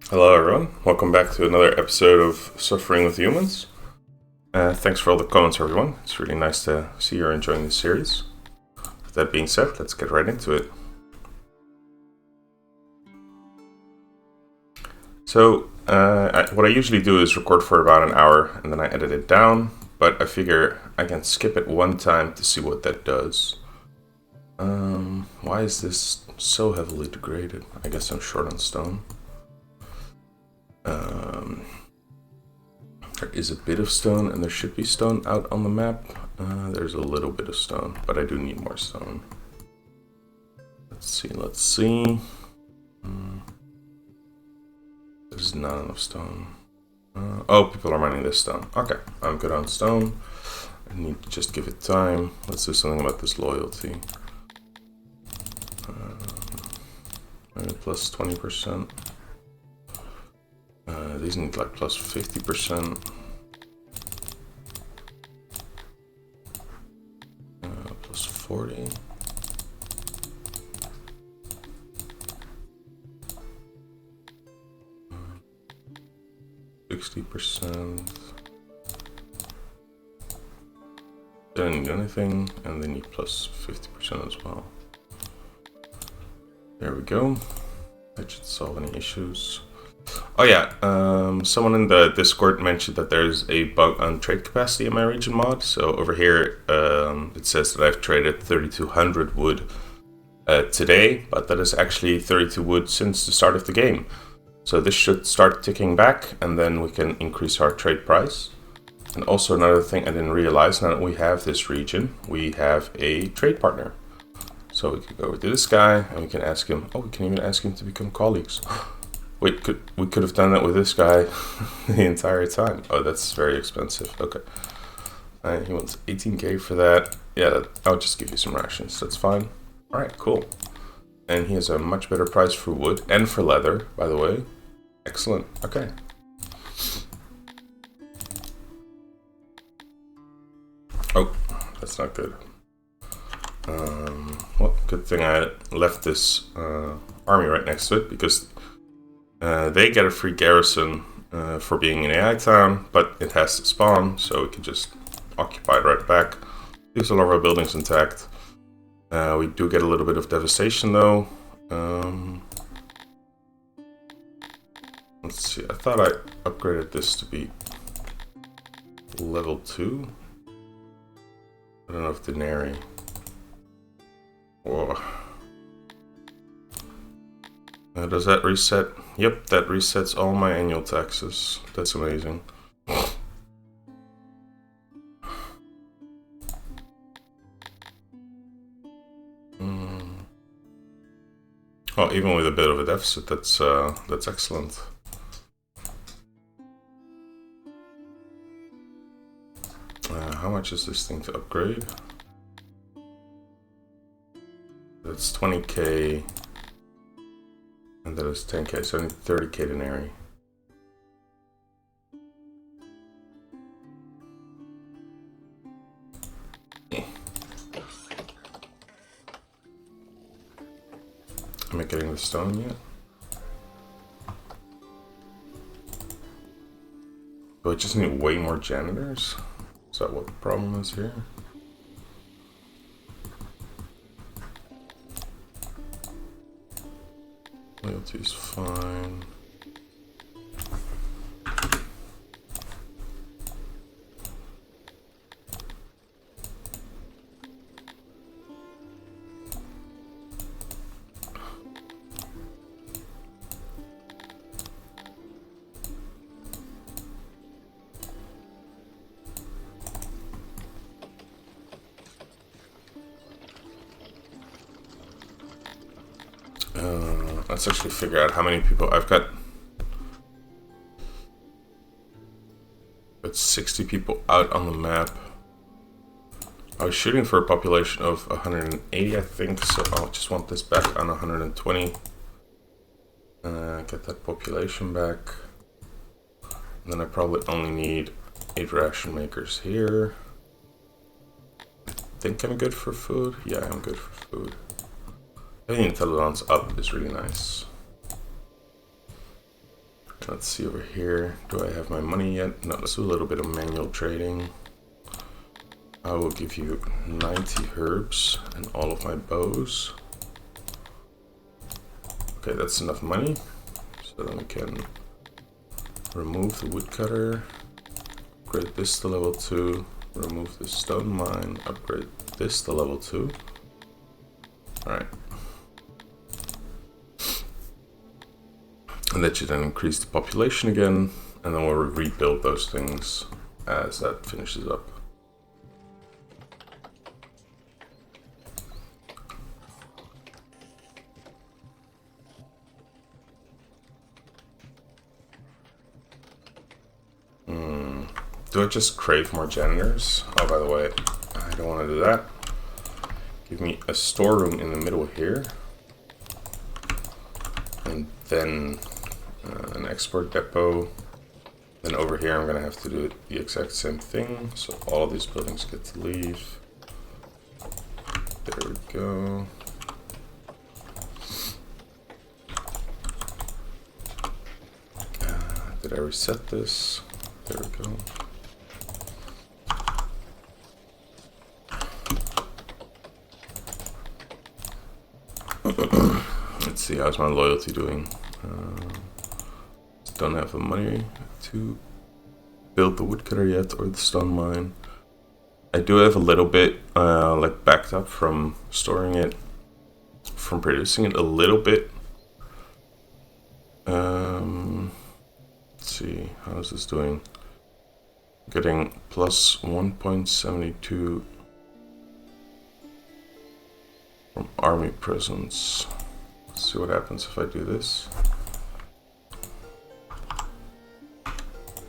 Hello, everyone. Welcome back to another episode of Suffering with Humans. Thanks for all the comments, everyone. It's really nice to see you're enjoying this series. With that being said, let's get right into it. So, what I usually do is record for about an hour and then I edit it down, but I figure I can skip it one time to see what that does. Why is this so heavily degraded? I guess I'm short on stone. There is a bit of stone, and there should be stone out on the map. There's a little bit of stone, but I do need more stone. Let's see. There's not enough stone. Oh, people are mining this stone. Okay, I'm good on stone. I need to just give it time. Let's do something about this loyalty. Maybe plus 20%. These need like plus 50%. Plus 40. Uh, 60%. Don't need anything, and they need plus 50% as well. There we go. That should solve any issues. Oh yeah, someone in the Discord mentioned that there's a bug on trade capacity in my region mod. So over here, it says that I've traded 3200 wood today, but that is actually 32 wood since the start of the game. So this should start ticking back, and then we can increase our trade price. And also another thing I didn't realize, now that we have this region, we have a trade partner. So we can go over to this guy, and we can ask him, we can even ask him to become colleagues. Wait, we could have done that with this guy the entire time. Oh, that's very expensive. Okay. He wants 18k for that. Yeah, I'll just give you some rations. That's fine. All right, cool. And he has a much better price for wood and for leather, by the way. Excellent. Okay. Oh, that's not good. Well, good thing I left this army right next to it, because they get a free garrison for being an AI town, but it has to spawn, so we can just occupy it right back. Leaves all of our buildings intact. We do get a little bit of devastation though. Let's see, I thought I upgraded this to be level 2. I don't know if Denary. Whoa. Does that reset? Yep, that resets all my annual taxes. That's amazing. Well, even with a bit of a deficit, that's excellent. How much is this thing to upgrade? That's 20k. And that is 10k, so I need 30k Denary. Am I getting the stone yet? Do I just need way more janitors? Is that what the problem is here? Loyalty is fine. Let's actually figure out how many people I've got. But 60 people out on the map. I was shooting for a population of 180, I think, so I'll just want this back on 120. Get that population back. And then I probably only need 8 ration makers here. I think I'm good for food. Yeah, I'm good for food. Having intelligence up is really nice. Let's see over here. Do I have my money yet? No, let's do a little bit of manual trading. I will give you 90 herbs and all of my bows. Okay, that's enough money. So then we can remove the woodcutter, upgrade this to level 2, remove the stone mine, upgrade this to level 2. Alright. And that should then increase the population again, and then we'll rebuild those things as that finishes up. Do I just crave more janitors? Oh, by the way, I don't want to do that. Give me a storeroom in the middle here. And then an export depot. Then over here I'm going to have to do the exact same thing. So all of these buildings get to leave. There we go. Did I reset this? There we go. Let's see, how's my loyalty doing? Don't have the money to build the woodcutter yet or the stone mine. I do have a little bit like backed up from storing it, from producing it a little bit. Let's see, how is this doing? Getting plus 1.72 from army presence. Let's see what happens if I do this.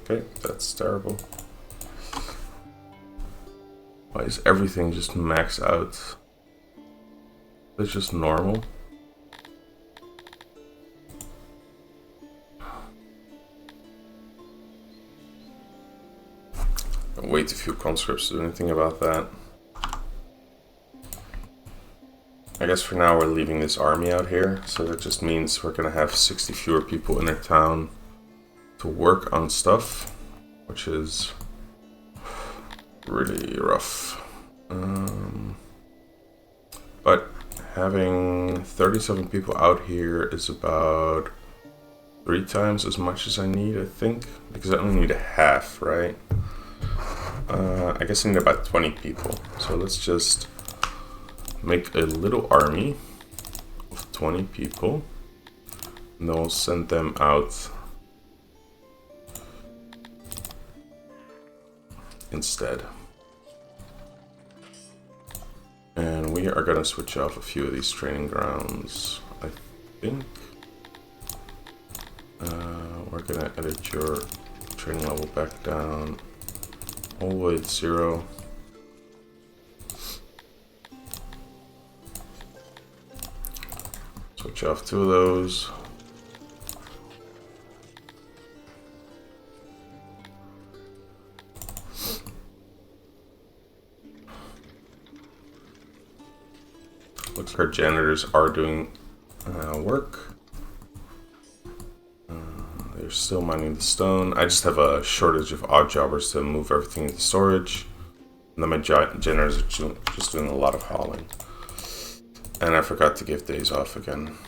Okay, that's terrible. Why is everything just maxed out? That's just normal. Way too few conscripts to do anything about that. I guess for now we're leaving this army out here, so that just means we're gonna have 60 fewer people in our town to work on stuff, which is really rough. But having 37 people out here is about 3 times as much as I need, I think, because I only need a half, right? I guess I need about 20 people, so let's just make a little army of 20 people, and then we'll send them out instead. And we are going to switch off a few of these training grounds, I think. We're going to edit your training level back down all the way to 0. Switch off 2 of those. Looks like our janitors are doing work. They're still mining the stone. I just have a shortage of odd jobbers to move everything into storage. And then my janitors are just doing a lot of hauling. And I forgot to give days off again.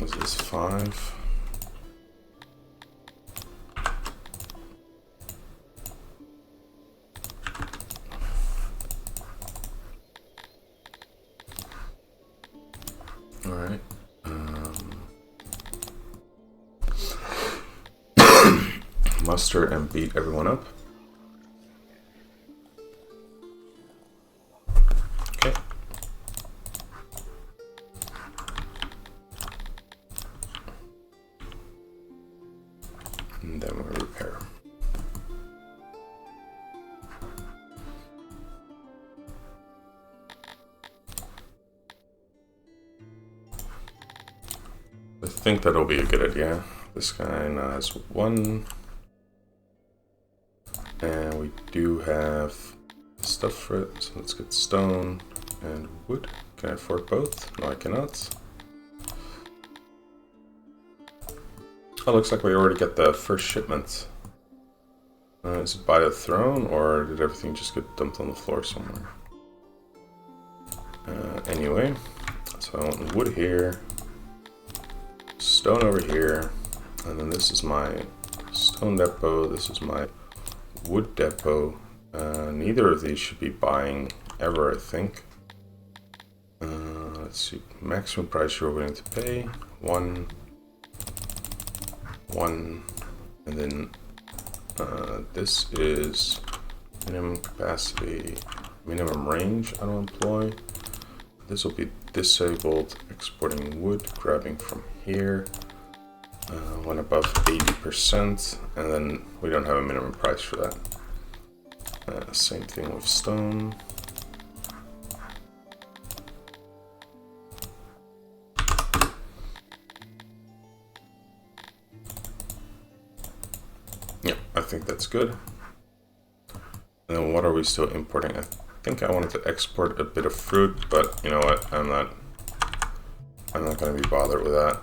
Is this 5? Alright. Muster and beat everyone up. Okay. And then we'll repair. I think that'll be a good idea. This guy now has 1. And we do have stuff for it, so let's get stone. and wood. Can I afford both? No, I cannot. Oh, looks like we already got the first shipment. Is it by the throne, or did everything just get dumped on the floor somewhere? Anyway, so I want wood here, stone over here, and then this is my stone depot, this is my wood depot. Neither of these should be buying ever, I think. Let's see, maximum price you're willing to pay, one, and then this is minimum capacity, minimum range auto employ. This will be disabled, exporting wood, grabbing from here, when above 80%, and then we don't have a minimum price for that. Same thing with stone. Yeah, I think that's good. And then what are we still importing? I think I wanted to export a bit of fruit, but you know what? I'm not going to be bothered with that.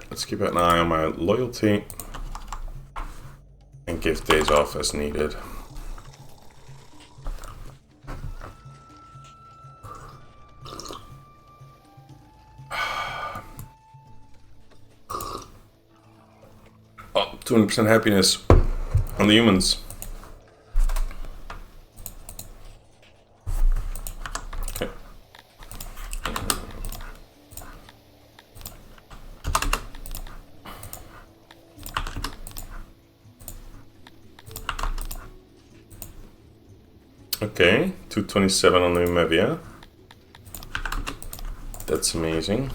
Let's keep an eye on my loyalty and give days off as needed. Oh, 200% happiness on the humans. Okay. Okay, 227 on the Mevia. That's amazing.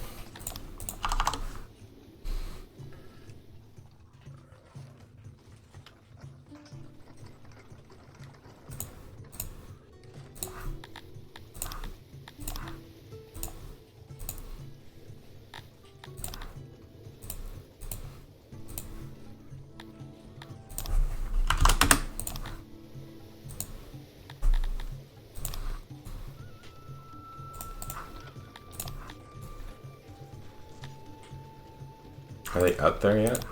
Are they out there yet?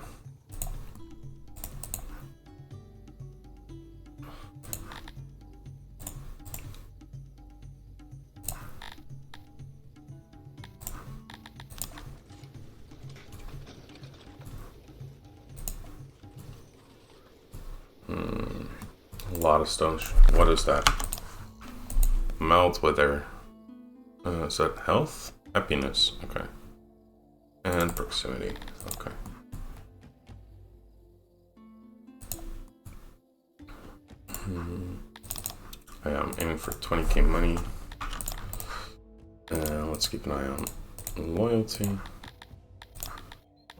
A lot of stones. What is that? Melt wither. Is that health? Happiness. Okay. And proximity. Okay. I am aiming for 20k money. Let's keep an eye on loyalty.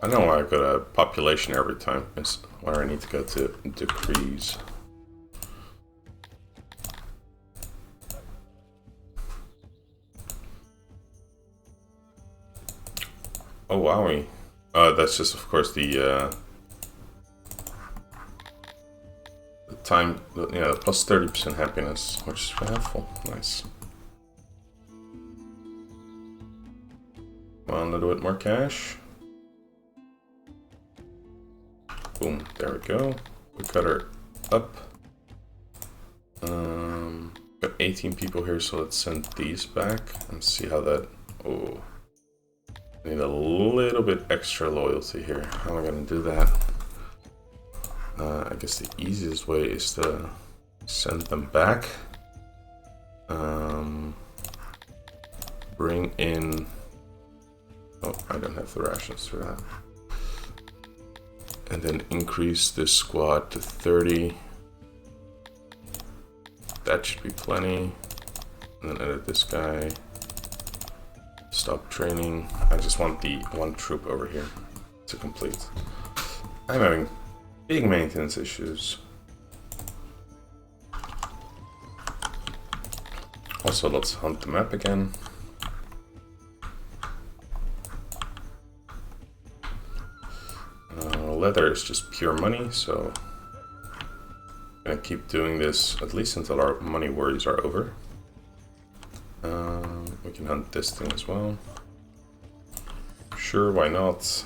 I know why I go to population every time. It's where I need to go to decrease. Oh, wowie. That's just, of course, the time, yeah, plus 30% happiness, which is helpful. Nice. Well, a little bit more cash. Boom, there we go. We cut her up. Got 18 people here, so let's send these back and see how that. Oh. Need a little bit extra loyalty here. How am I going to do that? I guess the easiest way is to send them back. Bring in... Oh, I don't have the rations for that. And then increase this squad to 30. That should be plenty. And then edit this guy. Stop training. I just want the one troop over here to complete. I'm having big maintenance issues. Also, let's hunt the map again. leather is just pure money, so I'm gonna keep doing this at least until our money worries are over. We can hunt this thing as well. Sure, why not?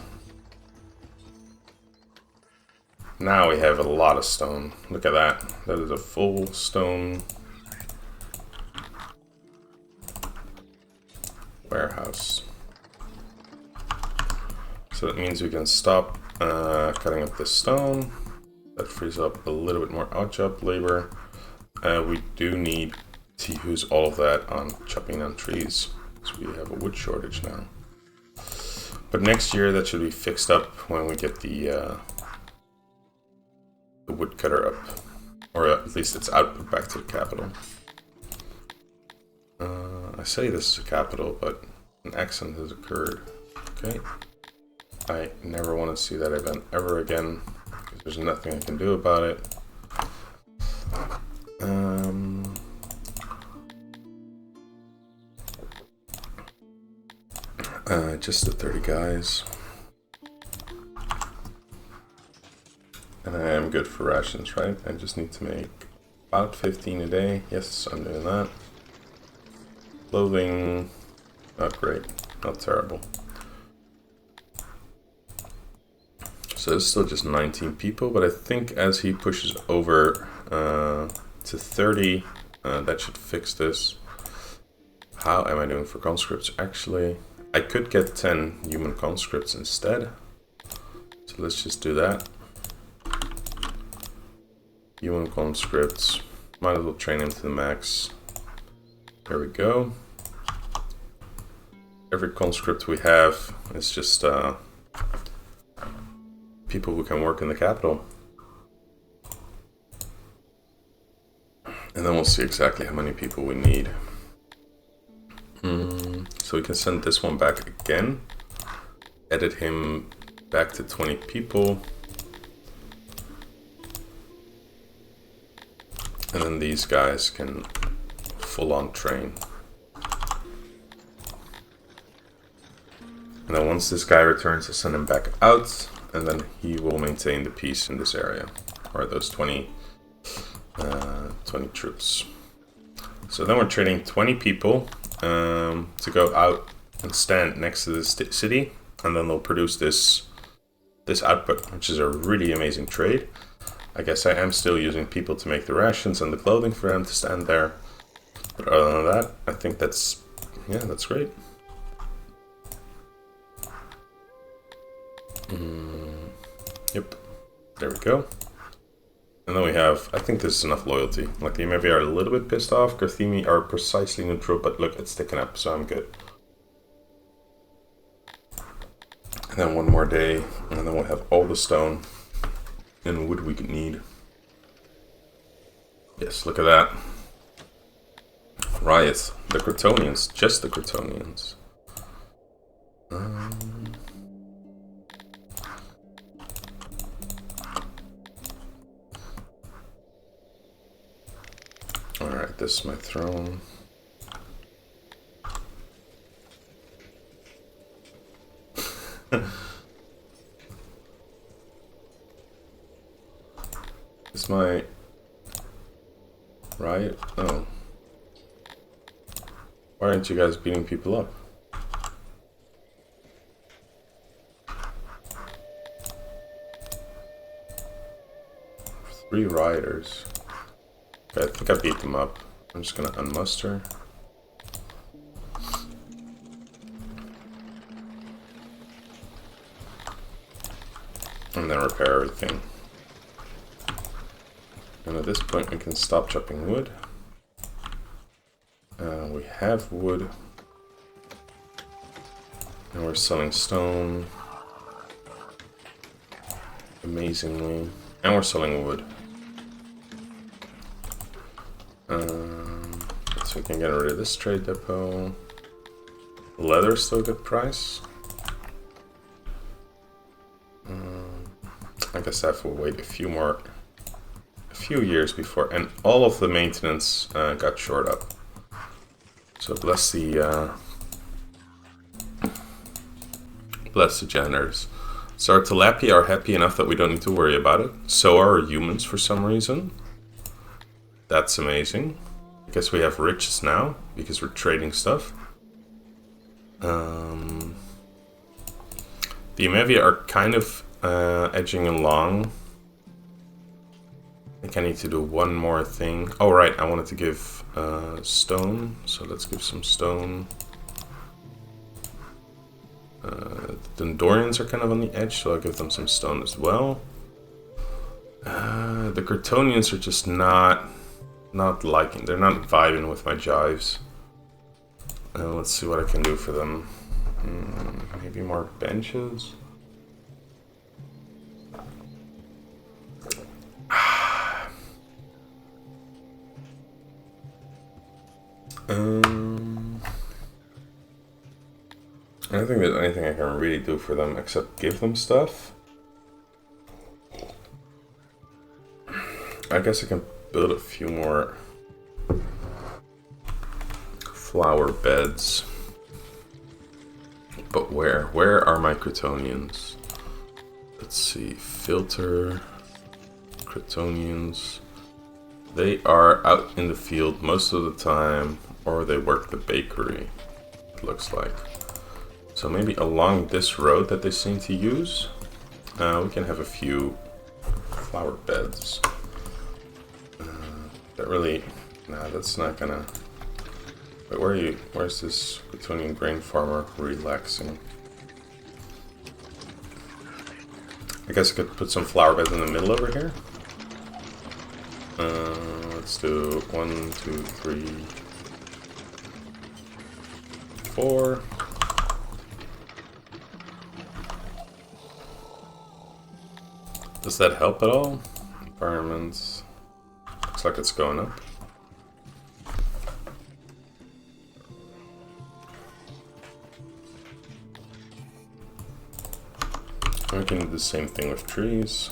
Now we have a lot of stone. Look at that. That is a full stone warehouse. So that means we can stop cutting up this stone. That frees up a little bit more odd job labor. We do need to use all of that on chopping down trees, because we have a wood shortage now. But next year that should be fixed up when we get the woodcutter up, or at least its output back to the capital. I say this is a capital, but an accident has occurred. Okay. I never want to see that event ever again, because there's nothing I can do about it. Just the 30 guys. And I am good for rations, right? I just need to make about 15 a day. Yes, I'm doing that. Clothing, not great, not terrible. So it's still just 19 people, but I think as he pushes over to 30, that should fix this. How am I doing for conscripts? Actually, I could get 10 human conscripts instead. So let's just do that. Human conscripts. Might as well train him to the max. There we go. Every conscript we have is just people who can work in the capital. And then we'll see exactly how many people we need. So we can send this one back again. Edit him back to 20 people. And then these guys can full on train. And then once this guy returns, I'll send him back out, and then he will maintain the peace in this area, or those 20 troops. So then we're training 20 people to go out and stand next to this city, and then they'll produce this output, which is a really amazing trade. I guess I am still using people to make the rations and the clothing for them to stand there. But other than that, I think that's great. Yep, there we go. And then we have, I think this is enough loyalty. Like, they maybe are a little bit pissed off. Garthimi are precisely neutral, but look, it's sticking up, so I'm good. And then one more day, and then we'll have all the stone and wood we could need. Yes, look at that. Riot. The Crotonians. Just the Crotonians. Alright, this is my throne. Is my riot? Oh. Why aren't you guys beating people up? Three rioters. Okay, I think I beat them up. I'm just gonna unmuster. And then repair everything. And at this point we can stop chopping wood. We have wood. And we're selling stone. Amazingly. And we're selling wood. So we can get rid of this trade depot. Leather's still a good price. I guess I have to wait a few years before, and all of the maintenance got shored up. So bless the janitors. So our tilapia are happy enough that we don't need to worry about it. So are our humans for some reason. That's amazing. I guess we have riches now because we're trading stuff. The Amevia are kind of edging along. I think I need to do one more thing. Oh right, I wanted to give stone, so let's give some stone. The Dendorians are kind of on the edge, so I'll give them some stone as well. The Gratonians are just not liking, they're not vibing with my jives. Let's see what I can do for them. Maybe more benches. I don't think there's anything I can really do for them except give them stuff. I guess I can build a few more flower beds. But where? Where are my Cretonians? Let's see. Filter. Cretonians. They are out in the field most of the time, or they work the bakery, it looks like. So maybe along this road that they seem to use, we can have a few flower beds. That really, nah, that's not gonna. Wait, where are you? Where's this Bretonian grain farmer relaxing? I guess I could put some flower beds in the middle over here. Let's do 1, 2, 3, 4. Does that help at all? Environments. Looks like it's going up. We can do the same thing with trees.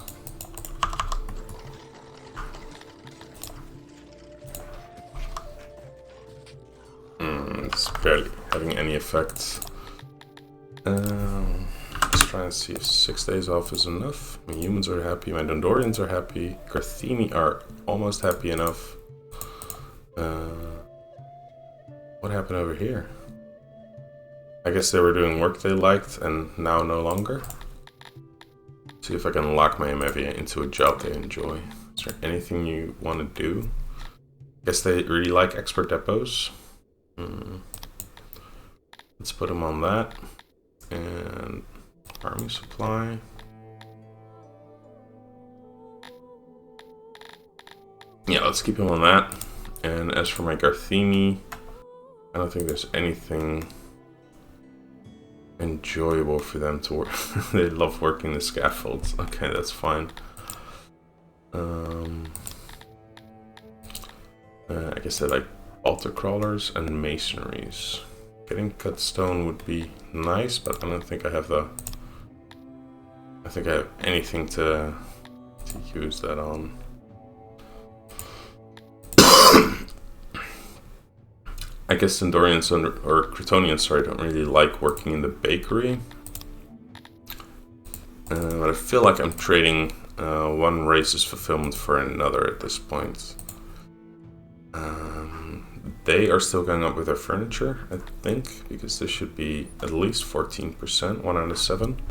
It's barely having any effect. Let's try and see if 6 days off is enough. My humans are happy, my Dondorians are happy, Garthini are almost happy enough. What happened over here? I guess they were doing work they liked and now no longer. See if I can lock my Amevia into a job they enjoy. Is there anything you want to do? I guess they really like expert depots. Let's put them on that. And army supply. Yeah, let's keep him on that. And as for my Garthini, I don't think there's anything enjoyable for them to work. They love working the scaffolds. Okay, that's fine. I guess they like altar crawlers and masonries. Getting cut stone would be nice, but I don't think I have the. I think I have anything to use that on. I guess Dendorians or Cretonians, sorry, don't really like working in the bakery. But I feel like I'm trading one race's fulfillment for another at this point. They are still going up with their furniture, I think, because this should be at least 14%, 1 out of 7.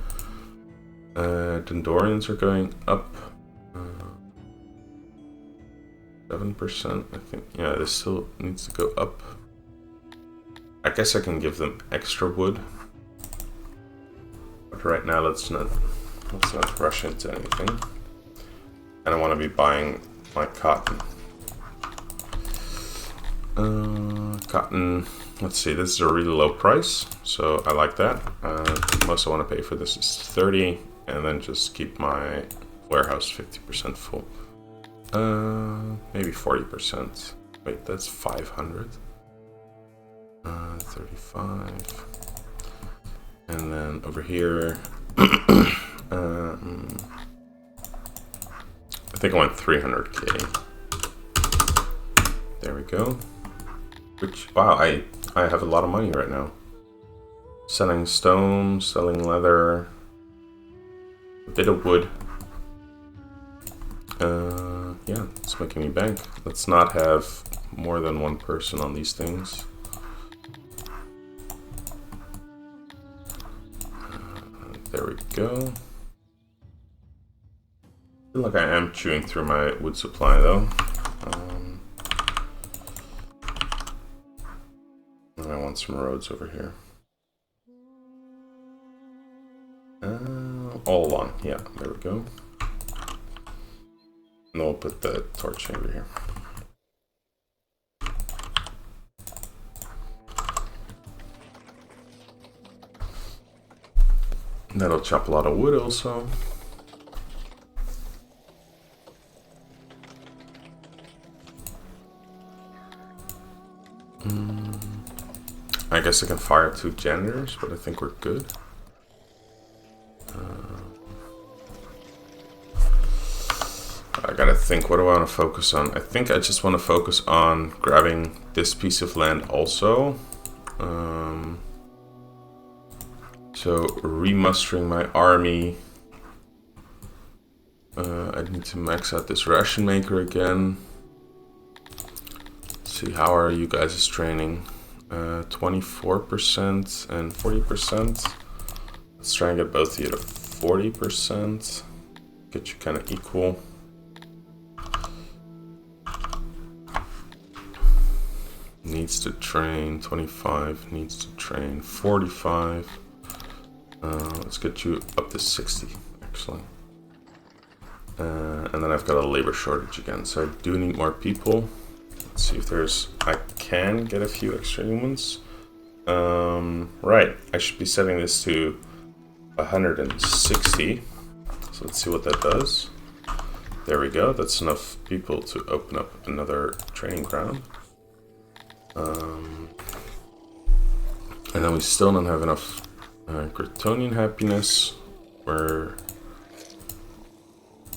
Dendorians are going up 7%, I think. Yeah, this still needs to go up. I guess I can give them extra wood. But right now, let's not rush into anything. I don't want to be buying my cotton. Cotton, let's see, this is a really low price, so I like that. Most I want to pay for this is 30, and then just keep my warehouse 50% full. Maybe 40%. Wait, that's 500. 35. And then over here, I think I want 300k. There we go. Which, wow, I have a lot of money right now. Selling stone, selling leather. a bit of wood. Yeah, it's making me bank. Let's not have more than one person on these things. There we go. I feel like I am chewing through my wood supply though. And I want some roads over here. All along, yeah, there we go. And we'll put the torch over here. That'll chop a lot of wood also. I guess I can fire 2 janitors, but I think we're good. I gotta think, what do I want to focus on? I think I just want to focus on grabbing this piece of land also. So remustering my army. I need to max out this ration maker again. Let's see, how are you guys' training? 24% and 40%. Let's try and get both of you to 40%. Get you kind of equal. Needs to train 25, needs to train 45. Let's get you up to 60, actually. And then I've got a labor shortage again, so I do need more people. Let's see if I can get a few extra humans. Right, I should be setting this to 160. So let's see what that does. There we go, that's enough people to open up another training ground. And then we still don't have enough Kryptonian happiness. We're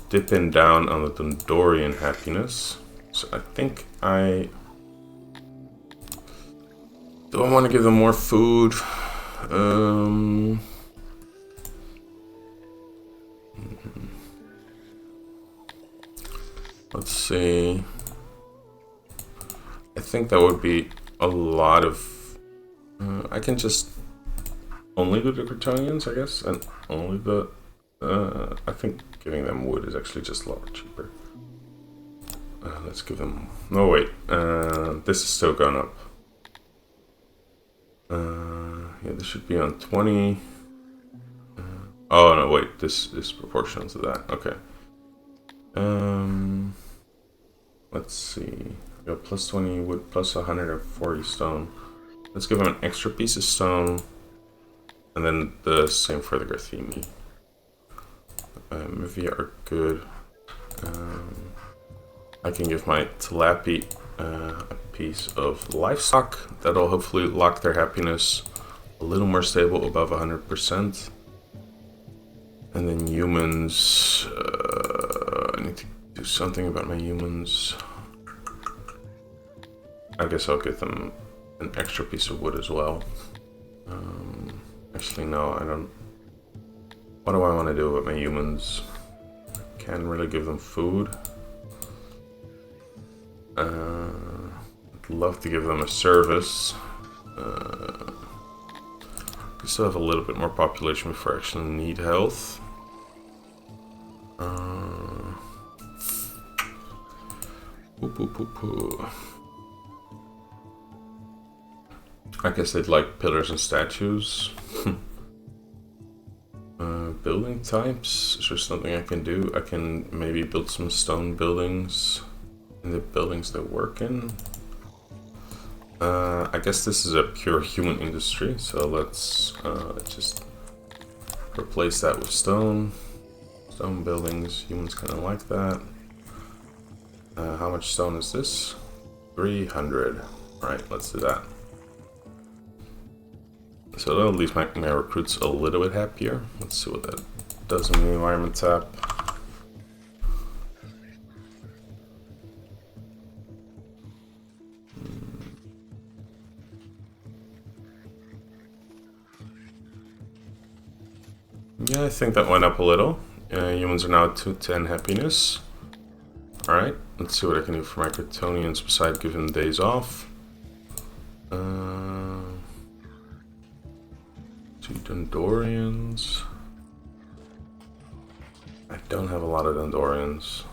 dipping down on the Dondorian happiness. So I think do I want to give them more food? Let's see. I think that would be a lot of... I can just only do the Kryptonians, I guess, and only the... I think giving them wood is actually just a lot cheaper. Let's give them... No, wait. This is still going up. Yeah, this should be on 20. Oh, no, wait. This is proportional to that. Okay. Let's see. We got plus 20 wood, plus 140 stone. Let's give him an extra piece of stone. And then the same for the Garthemi. Mivia are good. I can give my Talapi a piece of livestock. That'll hopefully lock their happiness a little more stable, above 100%. And then humans... I need to do something about my humans. I guess I'll give them an extra piece of wood as well. Actually, no, I don't... What do I want to do with my humans? Can't really give them food. I'd love to give them a service. We still have a little bit more population before I actually need health. I guess they'd like pillars and statues. Building types, is there something I can do? I can maybe build some stone buildings in the buildings they work in. I guess this is a pure human industry, so let's just replace that with stone. Stone buildings, humans kind of like that. How much stone is this? 300. Alright, let's do that. So that'll leave my recruits a little bit happier. Let's see what that does in the environment tab. Yeah, I think that went up a little. Humans are now at 210 happiness. Alright, let's see what I can do for my Kryptonians besides give them days off. 2 Dendorians. I don't have a lot of Dendorians.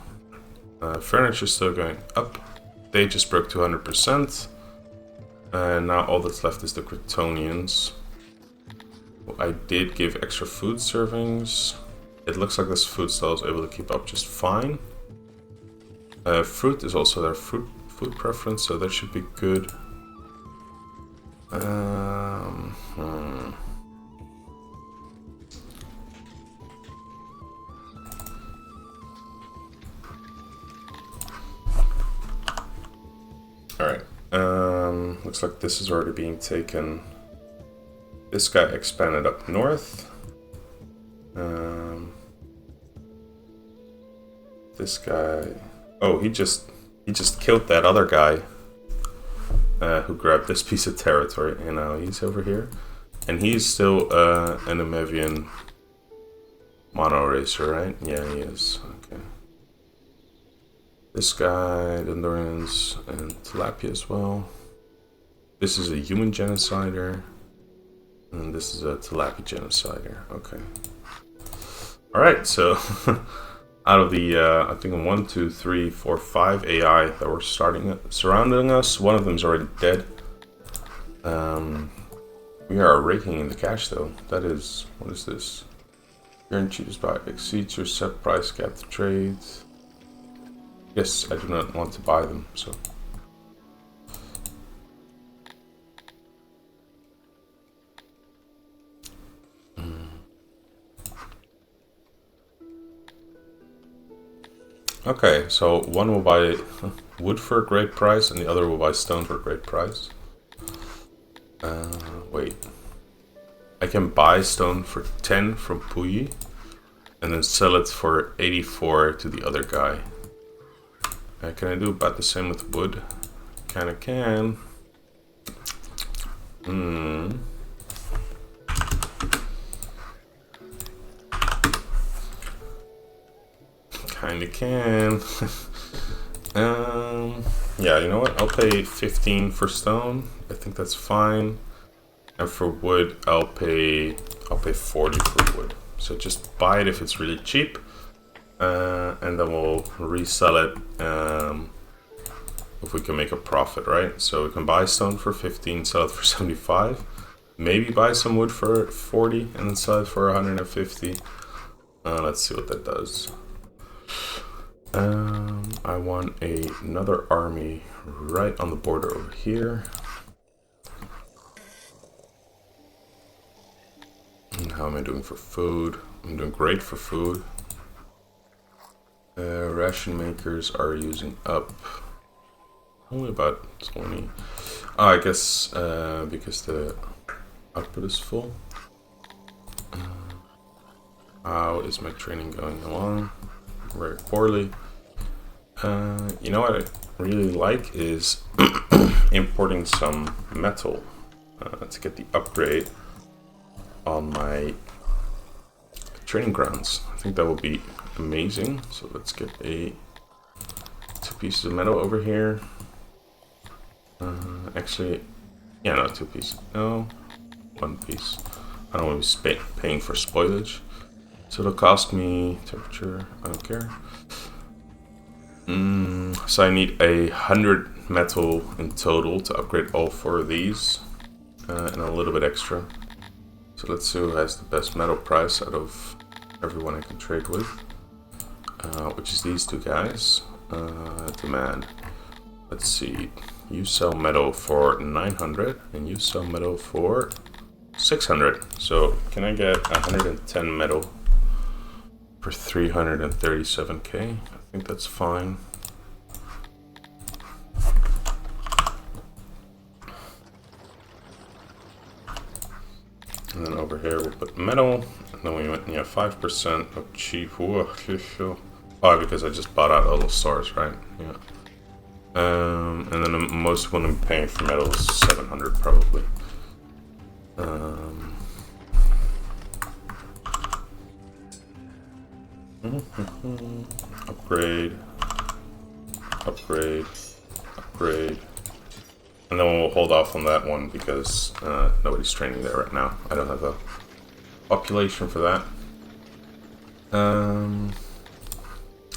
Furniture still going up. They just broke 200%. And now all that's left is the Kryptonians. I did give extra food servings. It looks like this food stall is able to keep up just fine. Fruit is also their food preference, so that should be good. Alright. Looks like this is already being taken. This guy expanded up north. This guy... Oh, he just killed that other guy who grabbed this piece of territory. And now he's over here. And he's still an Emevian mono racer, right? Yeah, he is. Okay. This guy, Dendorians, and Tilapia as well. This is a human genocider. And this is a Tilapia genocider. Okay. Alright, so out of the, I think 1, 2, 3, 4, 5 AI that were surrounding us, one of them is already dead. We are raking in the cash though. That is, what is this? Guaranteed buy exceeds your set price cap to trade. Yes, I do not want to buy them, so. Okay, so one will buy wood for a great price and the other will buy stone for a great price. Wait. I can buy stone for 10 from Puyi and then sell it for 84 to the other guy. Can I do about the same with wood? Kinda can. Kinda can. Yeah, you know what? I'll pay 15 for stone. I think that's fine. And for wood, I'll pay 40 for wood. So just buy it if it's really cheap. And then we'll resell it if we can make a profit, right? So we can buy stone for 15, sell it for 75. Maybe buy some wood for 40 and then sell it for 150. Let's see what that does. I want another army right on the border over here. And how am I doing for food? I'm doing great for food. Ration makers are using up only about 20. Oh, I guess because the output is full. How is my training going along? Very poorly. You know what I really like is importing some metal to get the upgrade on my training grounds. I think that will be amazing. So let's get 2 pieces of metal over here. Actually, yeah, no, 2 pieces. No, 1 piece. I don't want to be paying for spoilage. So it'll cost me temperature. I don't care. So I need 100 metal in total to upgrade all 4 of these, and a little bit extra. So let's see who has the best metal price out of everyone I can trade with, which is these 2 guys. Demand. Let's see. You sell metal for 900, and you sell metal for 600. So can I get 110 metal for 337k? I think that's fine. And then over here we'll put metal, and then we went 5% of cheap. Oh, because I just bought out all the stores, right? Yeah. And then the most one I'm paying for metal is 700 probably. Upgrade. Upgrade. Upgrade. And then we'll hold off on that one because nobody's training there right now. I don't have a population for that.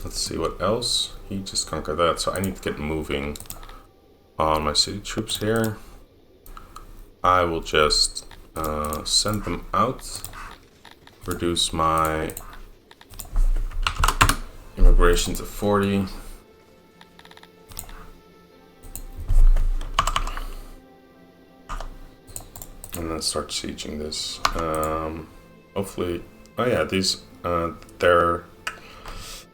Let's see what else. He just conquered that, so I need to get moving on my city troops here. I will just send them out. Reduce my immigration to 40. And then start sieging this. Hopefully, oh yeah, these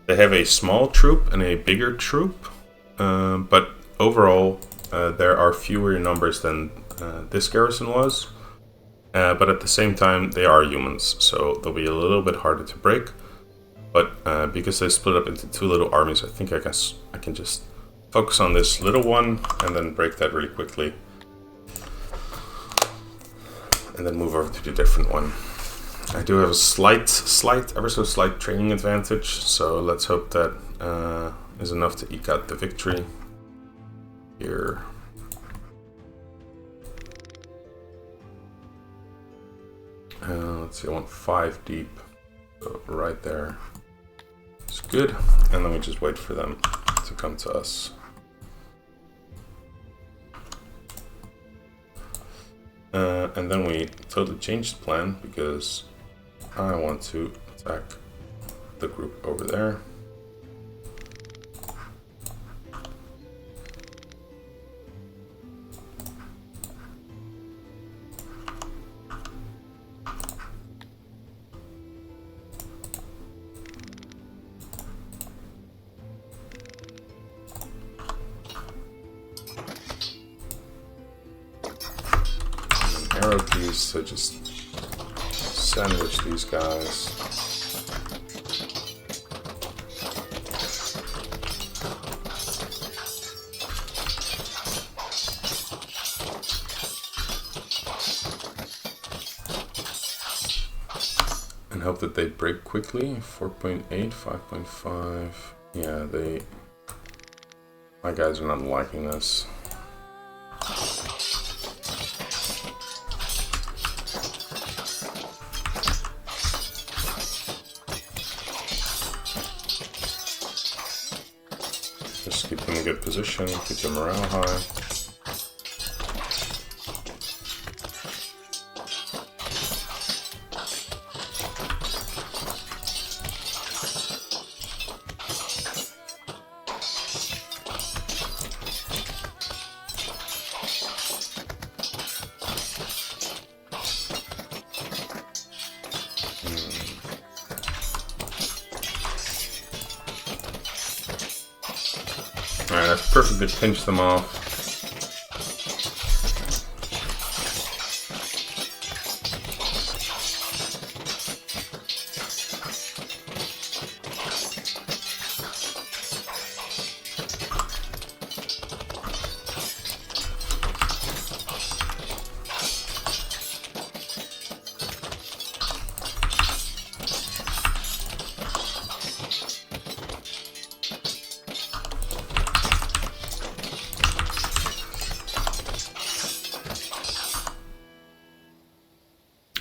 they have a small troop and a bigger troop, but overall there are fewer numbers than this garrison was. But at the same time, they are humans, so they'll be a little bit harder to break. But because they split up into two little armies, I think I can just focus on this little one and then break that really quickly. And then move over to the different one. I do have a ever so slight training advantage, so let's hope that is enough to eke out the victory. Here. Let's see, I want 5 deep. So right there. It's good. And then we just wait for them to come to us. And then we totally changed the plan because I want to attack the group over there. Arrow keys to just sandwich these guys. And hope that they break quickly. 4.8, 5.5. Yeah, my guys are not liking this. Just keep them in good position, keep their morale high. Alright, that's perfect to pinch them off.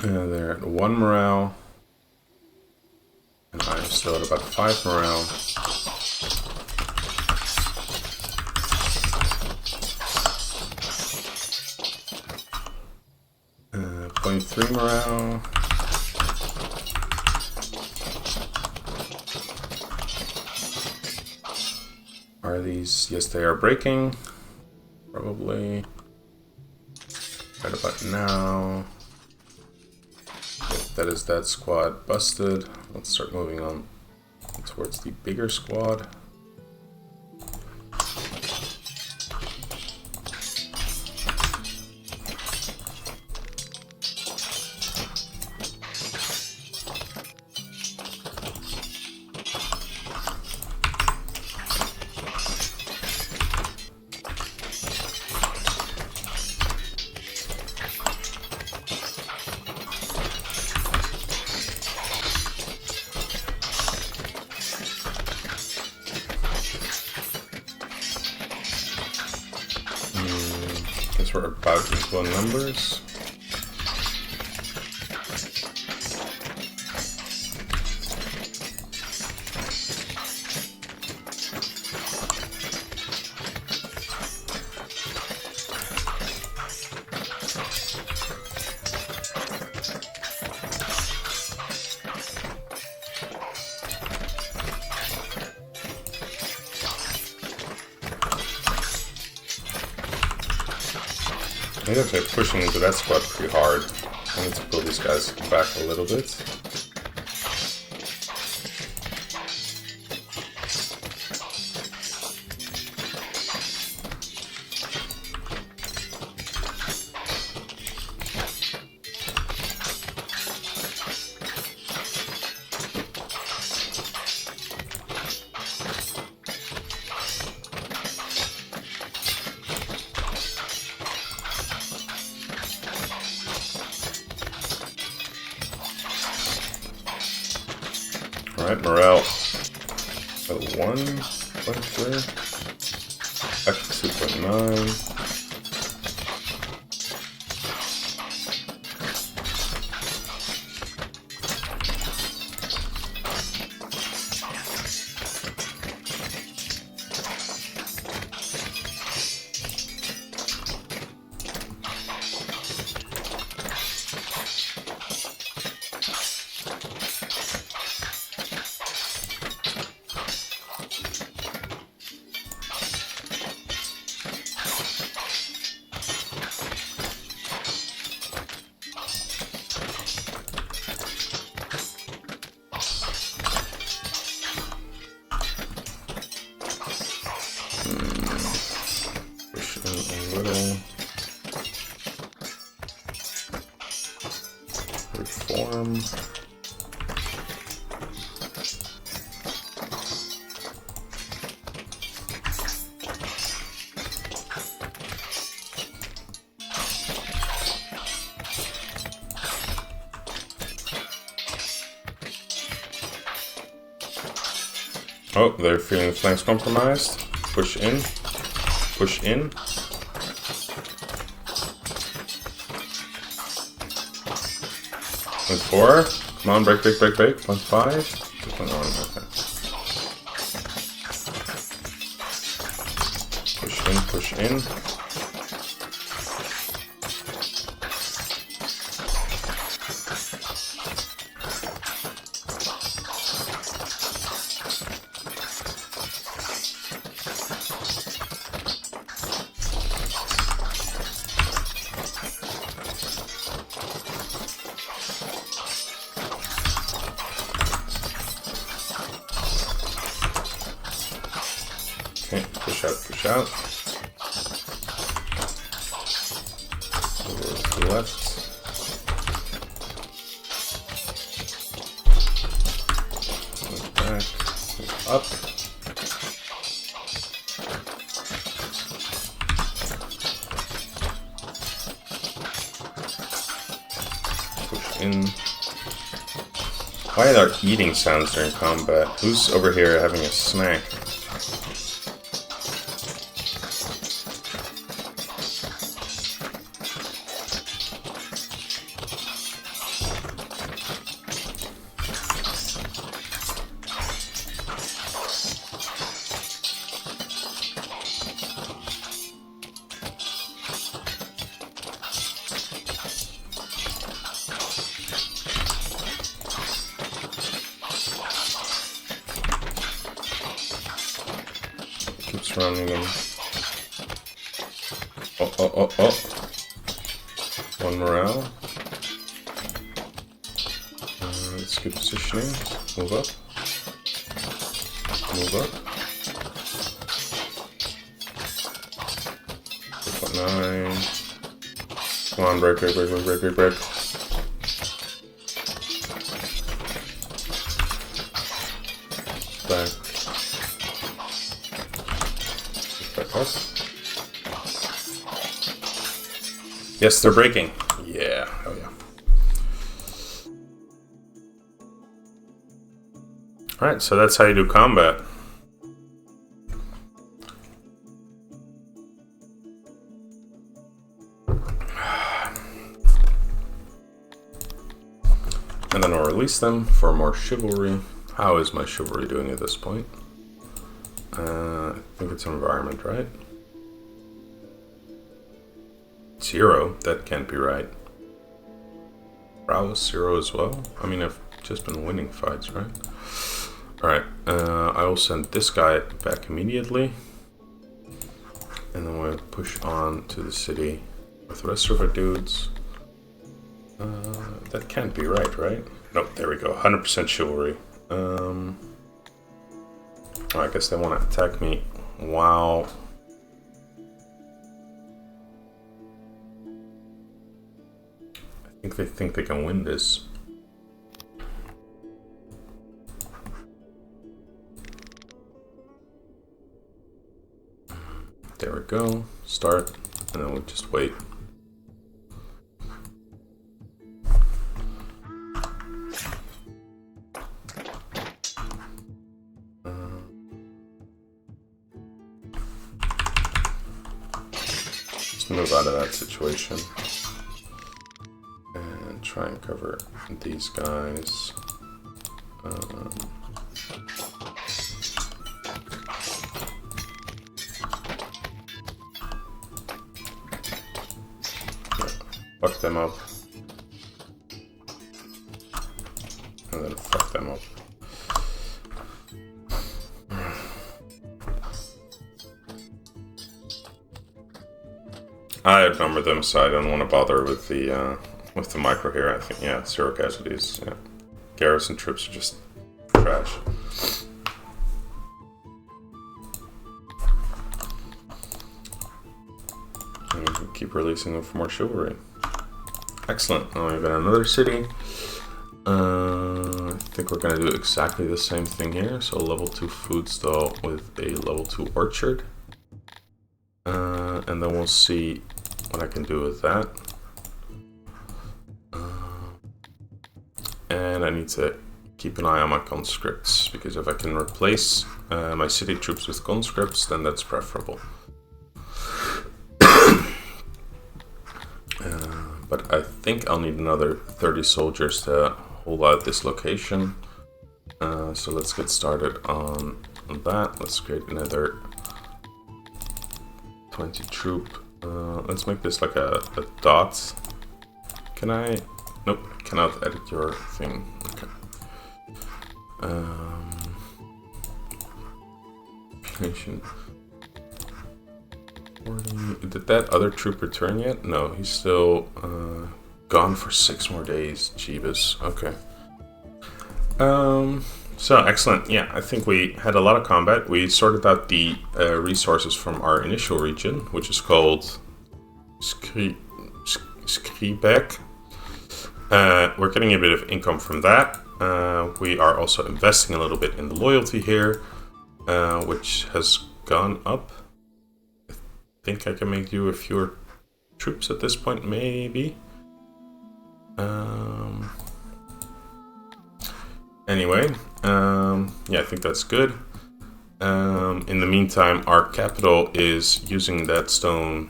They're at 1 morale, and I'm still at about 5 morale. .3 morale. Are these? Yes, they are breaking. Probably. Right about now. That is that squad busted. Let's start moving on towards the bigger squad. Since we're about equal numbers. I think they're pushing into that squad pretty hard. I need to pull these guys back a little bit. Alright, morale at 1.3, F 2.9. Push in a little. Reform. Oh, they're feeling the flanks compromised. Push in. Push in. Point 4. Come on, break, break, break, break. Point 5. 2.1. Okay. Push in, push in. Okay, push out, push out. Over to the left. Move back, move up. Push in. Why are there eating sounds during combat? Who's over here having a snack? Keep surrounding them. Oh, oh, oh, oh. One morale. Let's keep positioning. Move up. Move up. 4.9. Come on, break, break, break, break, break, break, break. Back. Back up. Yes, they're breaking. Yeah, oh yeah. Alright, so that's how you do combat. And then I'll release them for more chivalry. How is my chivalry doing at this point? I think it's environment, right? 0? That can't be right. Prowess 0 as well? I mean, I've just been winning fights, right? Alright, I will send this guy back immediately. And then we'll push on to the city with the rest of our dudes. That can't be right, right? Nope, there we go. 100% chivalry. Oh, I guess they want to attack me. Wow. I think they can win this. There we go. Start, and then we'll just wait. Just move out of that situation. And try and cover these guys. Fuck them up. And then fuck them up. I outnumber them, so I don't want to bother with the micro here. I think, yeah, 0 casualties. Yeah. Garrison troops are just trash. And we can keep releasing them for more chivalry. Excellent. Oh, we've got another city. I think we're going to do exactly the same thing here. So level 2 food stall with a level 2 orchard. And then we'll see what I can do with that. And I need to keep an eye on my conscripts, because if I can replace my city troops with conscripts, then that's preferable. But I think I'll need another 30 soldiers to hold out this location. So let's get started on that. Let's create another 20 troop. Let's make this like a dot. Can I? Nope, I cannot edit your thing. Okay. Population 40. Did that other troop return yet? No, he's still gone for 6 more days. Jeebus. Okay. So excellent. Yeah, I think we had a lot of combat. We sorted out the resources from our initial region, which is called Skribek. We're getting a bit of income from that. We are also investing a little bit in the loyalty here, which has gone up. I think I can make you a fewer troops at this point, maybe. Anyway, yeah, I think that's good. In the meantime, our capital is using that stone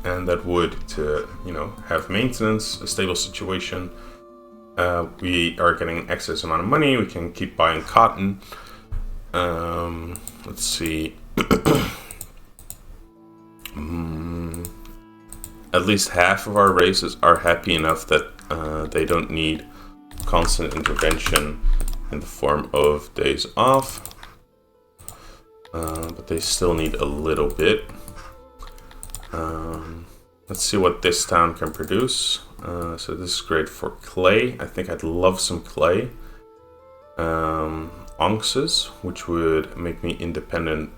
and that wood to, you know, have maintenance, a stable situation. We are getting excess amount of money. We can keep buying cotton. Let's see. At least half of our races are happy enough that they don't need constant intervention in the form of days off. But they still need a little bit. Let's see what this town can produce. So this is great for clay. I think I'd love some clay. Onxes, which would make me independent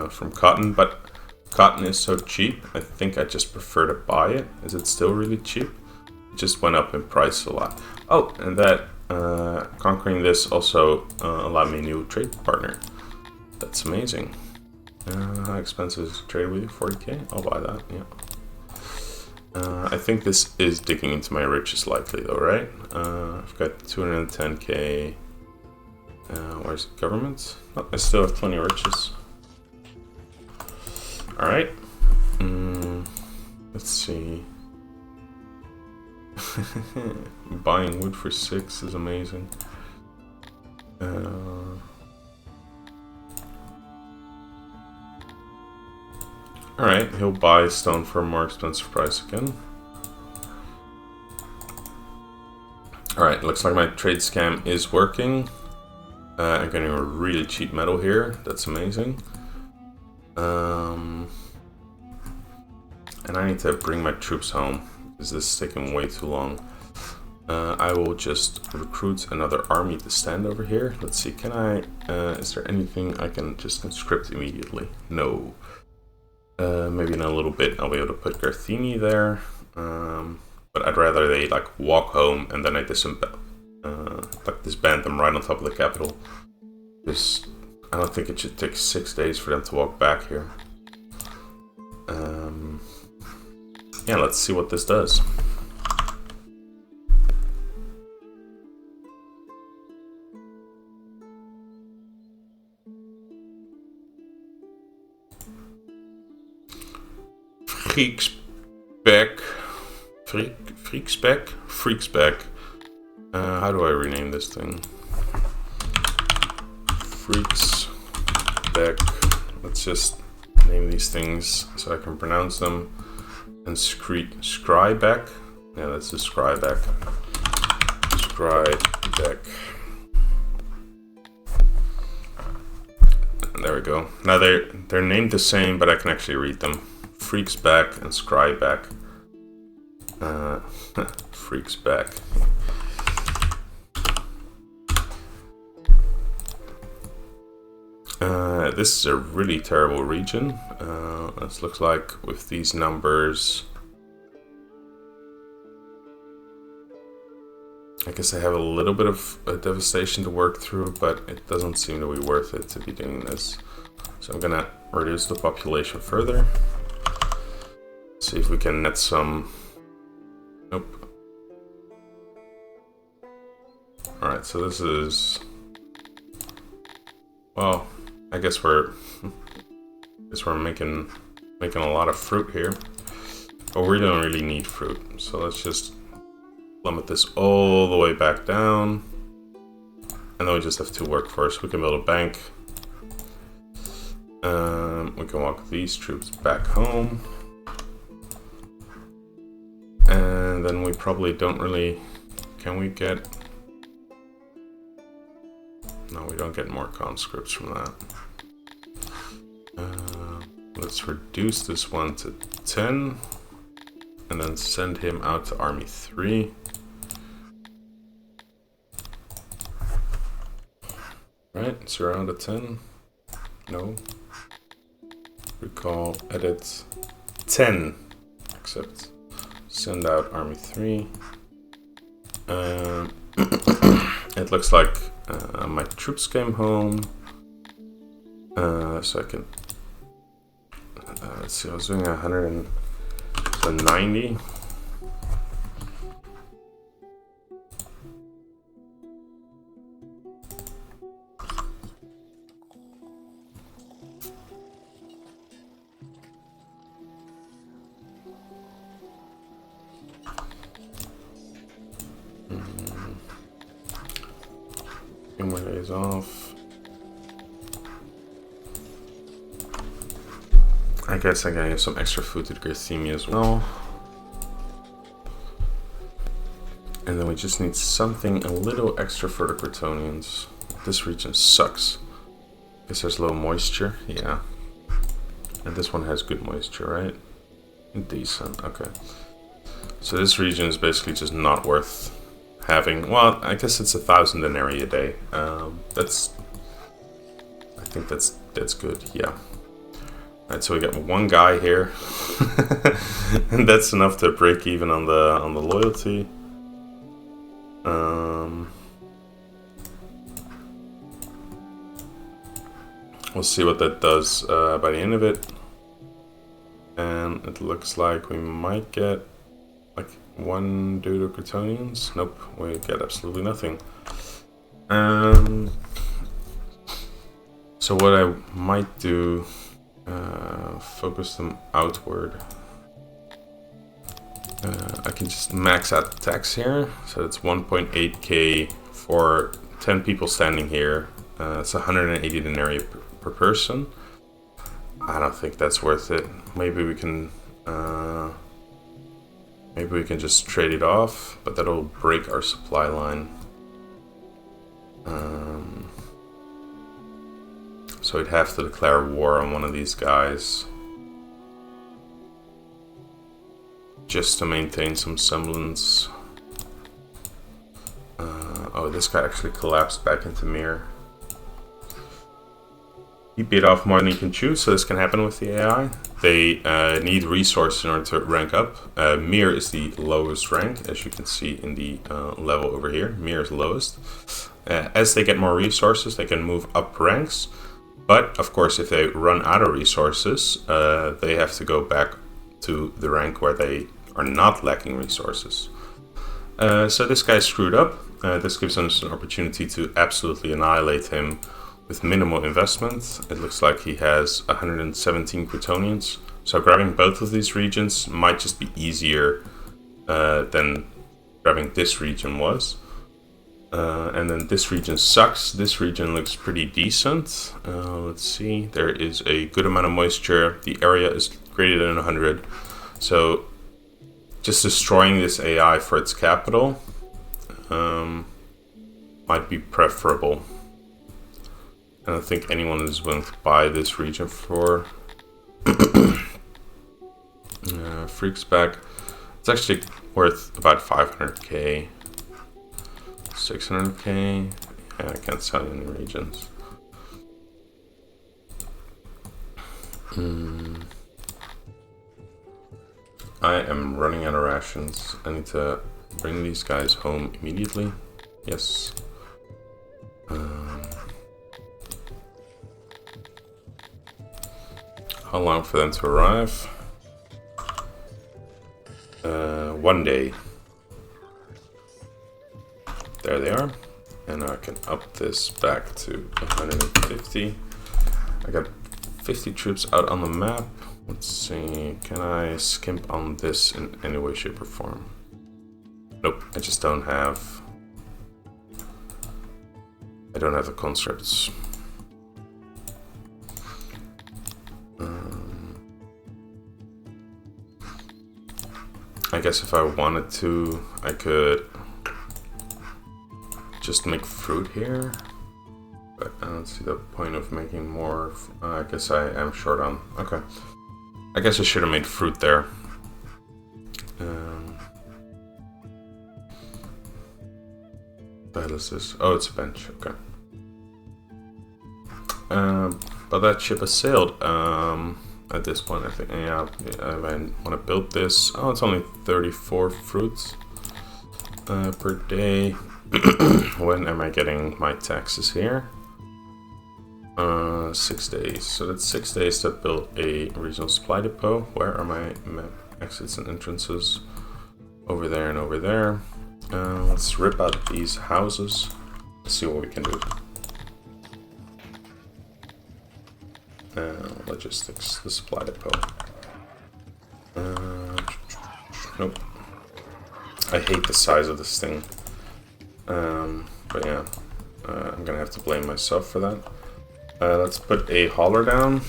from cotton, but cotton is so cheap, I think I just prefer to buy it. Is it still really cheap? It just went up in price a lot. Oh, and that conquering this also allowed me a new trade partner. That's amazing. How expensive is trade with you? 40k? I'll buy that, yeah. I think this is digging into my riches likely though, right? I've got 210k. Where's government? Oh, I still have 20 riches. Alright. Let's see. Buying wood for 6 is amazing. Alright, he'll buy stone for a more expensive price again. Alright, looks like my trade scam is working. I'm getting a really cheap metal here. That's amazing. And I need to bring my troops home, because this is taking way too long. I will just recruit another army to stand over here. Let's see, can I... is there anything I can just conscript immediately? No. Maybe in a little bit I'll be able to put Garthini there. But I'd rather they like walk home and then I disband them right on top of the capital. Just, I don't think it should take 6 days for them to walk back here. Yeah, let's see what this does. Freaks back. How do I rename this thing? Freaks back. Let's just name these things so I can pronounce them. And Scryback. Yeah, that's the Scryback. Scryback. There we go. Now they're named the same, but I can actually read them. Freaks back and Scryback. Freaks back. This is a really terrible region. This looks like with these numbers, I guess I have a little bit of devastation to work through, but it doesn't seem to be worth it to be doing this. So I'm gonna reduce the population further. See if we can net some. Nope. Alright, so this is, well, I guess we're making a lot of fruit here. But we don't really need fruit. So let's just limit this all the way back down. And then we just have 2 workforce. We can build a bank. We can walk these troops back home. And then we probably don't really... Can we get... No, we don't get more conscripts from that. Let's reduce this one to 10. And then send him out to Army 3. Right, surround at 10. No. Recall, edit 10. Accept. Send out Army 3. It looks like my troops came home. So I can... let's see, I was doing 190. Few more days off. I guess I gotta give some extra food to the Garthemi as well. And then we just need something a little extra for the Crotonians. This region sucks. Guess there's low moisture, yeah. And this one has good moisture, right? Decent, okay. So this region is basically just not worth having. Well, I guess it's 1,000 denarii a day. I think that's good, yeah. Alright, so we got 1 guy here. And that's enough to break even on the loyalty. We'll see what that does by the end of it. And it looks like we might get like 1 Deuterocratonians. Nope, we get absolutely nothing. So what I might do, focus them outward. I can just max out the tax here. So it's 1.8k for 10 people standing here. It's 180 denarii per person. I don't think that's worth it. Maybe we can just trade it off, but that'll break our supply line. So we'd have to declare war on one of these guys just to maintain some semblance. Oh, this guy actually collapsed back into Mir. He bit off more than he can chew, so this can happen with the AI. They need resources in order to rank up. Mir is the lowest rank, as you can see in the level over here. Mir is lowest. As they get more resources, they can move up ranks. But, of course, if they run out of resources, they have to go back to the rank where they are not lacking resources. So this guy screwed up. This gives us an opportunity to absolutely annihilate him with minimal investment. It looks like he has 117 Crotonians. So grabbing both of these regions might just be easier than grabbing this region was. And then this region sucks. This region looks pretty decent. Let's see. There is a good amount of moisture. The area is greater than 100. So just destroying this AI for its capital might be preferable. I don't think anyone is willing to buy this region for Freaks back. It's actually worth about 500k. 600k. Yeah, I can't sell you any regions. I am running out of rations. I need to bring these guys home immediately. Yes. How long for them to arrive? 1 day. There they are. And I can up this back to 150. I got 50 troops out on the map. Let's see, can I skimp on this in any way, shape, or form? Nope, I just don't have... I don't have the conscripts. I guess if I wanted to, I could just make fruit here. But I don't see the point of making more. I guess I am short on... Okay. I guess I should have made fruit there. What the hell is this? Oh, it's a bench. Okay. But that ship has sailed. At this point, I think, yeah, I want to build this. Oh, it's only 34 fruits per day. When am I getting my taxes here? 6 days. So that's 6 days to build a regional supply depot. Where are my map exits and entrances? Over there and over there. Let's rip out these houses. Let's see what we can do. Logistics, the supply depot. Nope. I hate the size of this thing. But yeah, I'm gonna have to blame myself for that. Let's put a hauler down.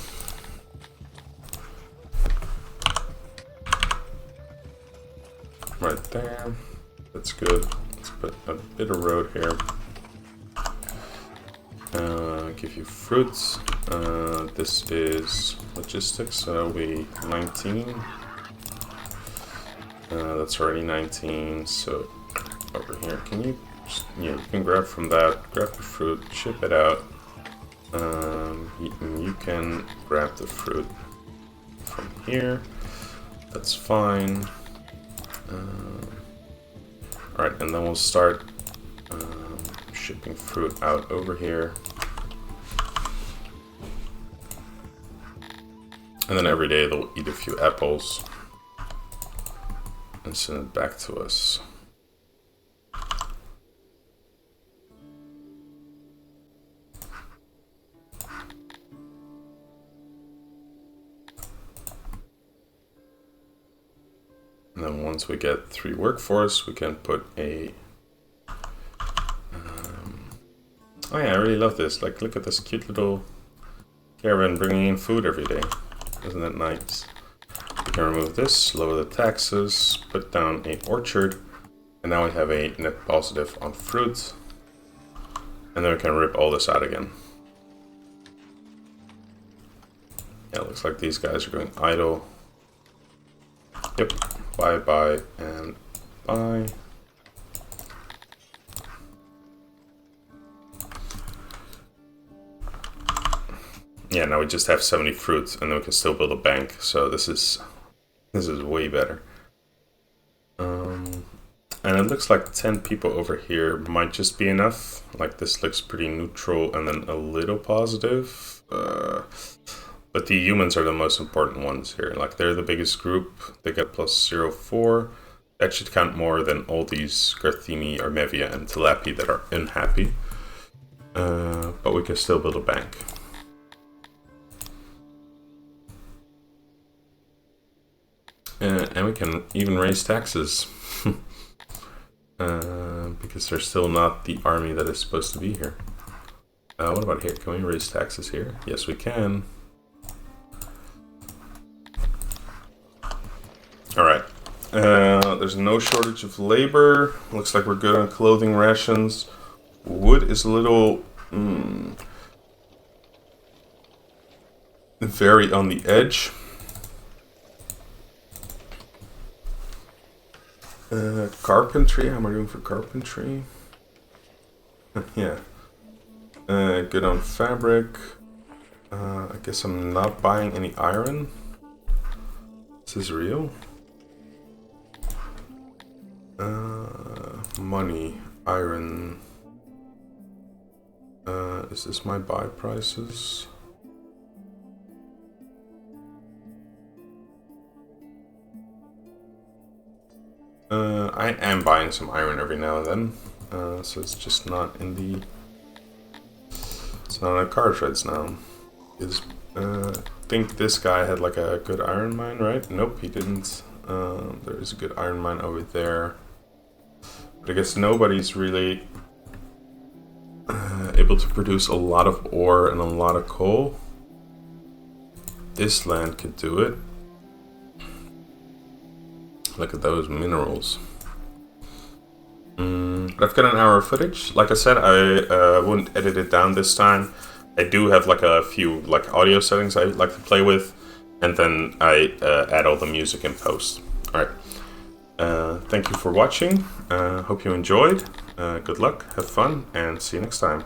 Right there. That's good. Let's put a bit of road here. Give you fruits. This is logistics, so we 19. That's already 19. So over here, can you? Yeah, you can grab from that. Grab the fruit, ship it out. You can grab the fruit from here. That's fine. Alright, and then we'll start shipping fruit out over here. And then every day they'll eat a few apples and send it back to us. And then once we get 3 workforce, we can put a... oh yeah, I really love this. Like, look at this cute little caravan bringing in food every day. Isn't that nice? We can remove this, lower the taxes, put down a orchard, and now we have a net positive on fruit. And then we can rip all this out again. Yeah, it looks like these guys are going idle. Yep. Bye, bye, and bye. Yeah, now we just have 70 fruit, and then we can still build a bank. So this is way better. And it looks like 10 people over here might just be enough. Like, this looks pretty neutral, and then a little positive. But the humans are the most important ones here. Like, they're the biggest group. They get plus 0.4. That should count more than all these Garthini, Armevia, and Telepi that are unhappy. But we can still build a bank. And we can even raise taxes. Because they're still not the army that is supposed to be here. What about here? Can we raise taxes here? Yes, we can. Alright. There's no shortage of labor. Looks like we're good on clothing rations. Wood is a little... very on the edge. Carpentry, how am I doing for carpentry? Yeah. Good on fabric. I guess I'm not buying any iron. This is real. Money, iron. Is this my buy prices? I am buying some iron every now and then, so it's just not in the... It's not on car shreds now. I think this guy had like a good iron mine, right? Nope, he didn't. There is a good iron mine over there. But I guess nobody's really able to produce a lot of ore and a lot of coal. This land could do it. Look at those minerals. But I've got an hour of footage. Like I said, I wouldn't edit it down this time. I do have like a few like audio settings I like to play with, and then I add all the music in post. Alright. Thank you for watching. Hope you enjoyed. Good luck, have fun, and see you next time.